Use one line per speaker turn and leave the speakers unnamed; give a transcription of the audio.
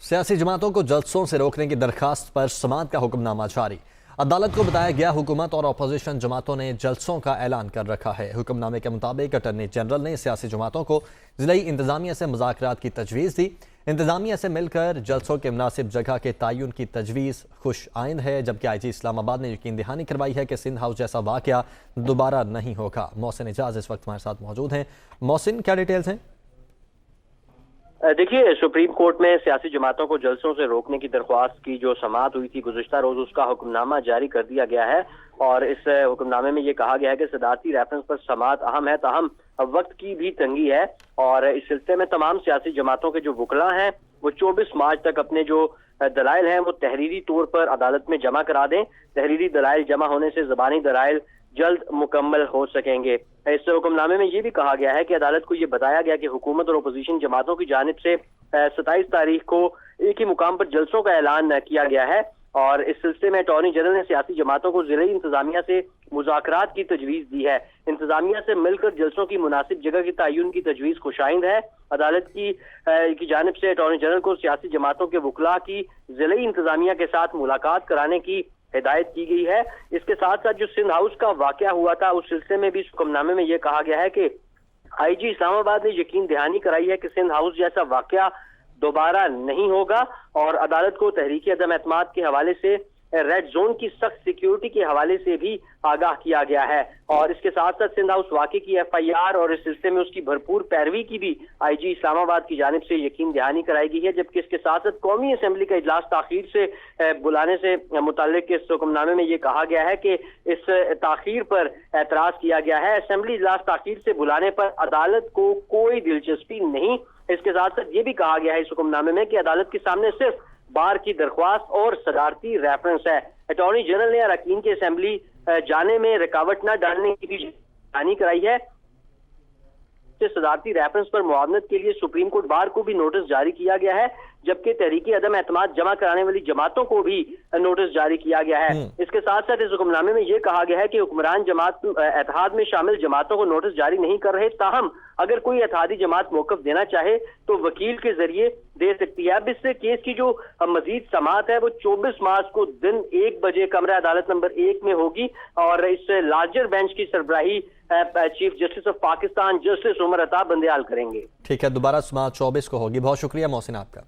सियासी जमातों को जलसों से रोकने की दरखास्त पर समाअत का हुक्मनामा जारी। अदालत को बताया गया हुकूमत और अपोजिशन जमातों ने जलसों का ऐलान कर रखा है। हुक्मनामे के मुताबिक अटर्नी जनरल ने सियासी जमातों को ज़िली इंतज़ामिया से मुज़ाकरात की तजवीज़ दी। इंतज़ामिया से मिलकर जलसों के मुनासिब जगह के तयन की तजवीज़ खुश आइंद है, जबकि IG इस्लामाबाद ने यकीन दहानी करवाई है कि सिंध हाउस जैसा वाक़या दोबारा नहीं होगा। मोहसिन एजाज इस वक्त हमारे साथ मौजूद हैं। मोहसिन, क्या डिटेल्स हैं?
देखिए, सुप्रीम कोर्ट में सियासी जमातों को जलसों से रोकने की दरख्वास्त की जो समाअत हुई थी गुज़िश्ता रोज, उसका हुक्मनामा जारी कर दिया गया है। और इस हुक्मनामे में ये कहा गया है कि सदारती रेफरेंस पर समाअत अहम है, ताहम वक्त की भी तंगी है। और इस सिलसिले में तमाम सियासी जमातों के जो वकला हैं वो 24 मार्च तक अपने जो दलाइल हैं वो तहरीरी तौर पर अदालत में जमा करा दें। तहरीरी दलाइल जमा होने से ज़बानी दलाइल जल्द मुकम्मल हो सकेंगे। इस हुक्मनामे में ये भी कहा गया है कि अदालत को ये बताया गया कि हुकूमत और अपोजिशन जमातों की जानिब से 27 तारीख को एक ही मुकाम पर जलसों का ऐलान किया गया है। और इस सिलसिले में अटॉर्नी जनरल ने सियासी जमातों को ज़िली इंतज़ामिया से मुज़ाकरात की तजवीज़ दी है। इंतज़ामिया से मिलकर जलसों की मुनासिब जगह की तयन की तजवीज़ खुशाइंद है। अदालत की जानिब से अटॉर्नी जनरल को सियासी जमातों के वकला की ज़िली इंतज़ामिया के साथ मुलाकात कराने की हिदायत की गई है। इसके साथ साथ जो सिंध हाउस का वाक़या हुआ था उस सिलसिले में भी इस हुक्मनामे में यह कहा गया है कि IG इस्लामाबाद ने यकीन दहानी कराई है कि सिंध हाउस जैसा वाक़या दोबारा नहीं होगा। और अदालत को तहरीक अदम एतमाद के हवाले से रेड जोन की सख्त सिक्योरिटी के हवाले से भी आगाह किया गया है। और इसके साथ साथ सिंध हाउस वाक़े की FIR और इस सिलसिले में उसकी भरपूर पैरवी की भी IG इस्लामाबाद की जानिब से यकीन दहानी कराई गई है। जबकि इसके साथ साथ कौमी असम्बली का इजलास ताखीर से बुलाने से मुताल्लिक इस हुक्मनामे में ये कहा गया है कि इस ताखीर पर एतराज़ किया गया है। असम्बली इजलास ताखीर से बुलाने पर अदालत को कोई दिलचस्पी नहीं। इसके साथ साथ ये भी कहा गया है इस हुक्मनामे में कि अदालत के सामने सिर्फ बार की दरख्वास्त और सदारती रेफरेंस है। अटॉर्नी जनरल ने अरकान की असेंबली जाने में रुकावट न डालने की भी निगरानी कराई है। सदारती रेफरेंस पर मुआवनत के लिए सुप्रीम कोर्ट बार को भी नोटिस जारी किया गया है, जबकि तहरीक अदम एतमाद जमा कराने वाली जमातों को भी नोटिस जारी किया गया है। इसके साथ साथ इस हुक्मनामे में यह कहा गया है कि हुक्मरान जमात इत्तेहाद में शामिल जमातों को नोटिस जारी नहीं कर रहे, ताहम अगर कोई इत्तेहादी जमात मौक़िफ़ देना चाहे तो वकील के जरिए दे सकती है। अब इस केस की जो मजीद समाअत है वो 24 मार्च को दिन 1 बजे कमरा अदालत नंबर 1 में होगी। और इस लार्जर बेंच की सरबराही chief justice of Pakistan justice Umar Ata Bandial करेंगे।
ठीक है, दोबारा समाअत 24 को होगी। बहुत शुक्रिया मोहसिन आपका।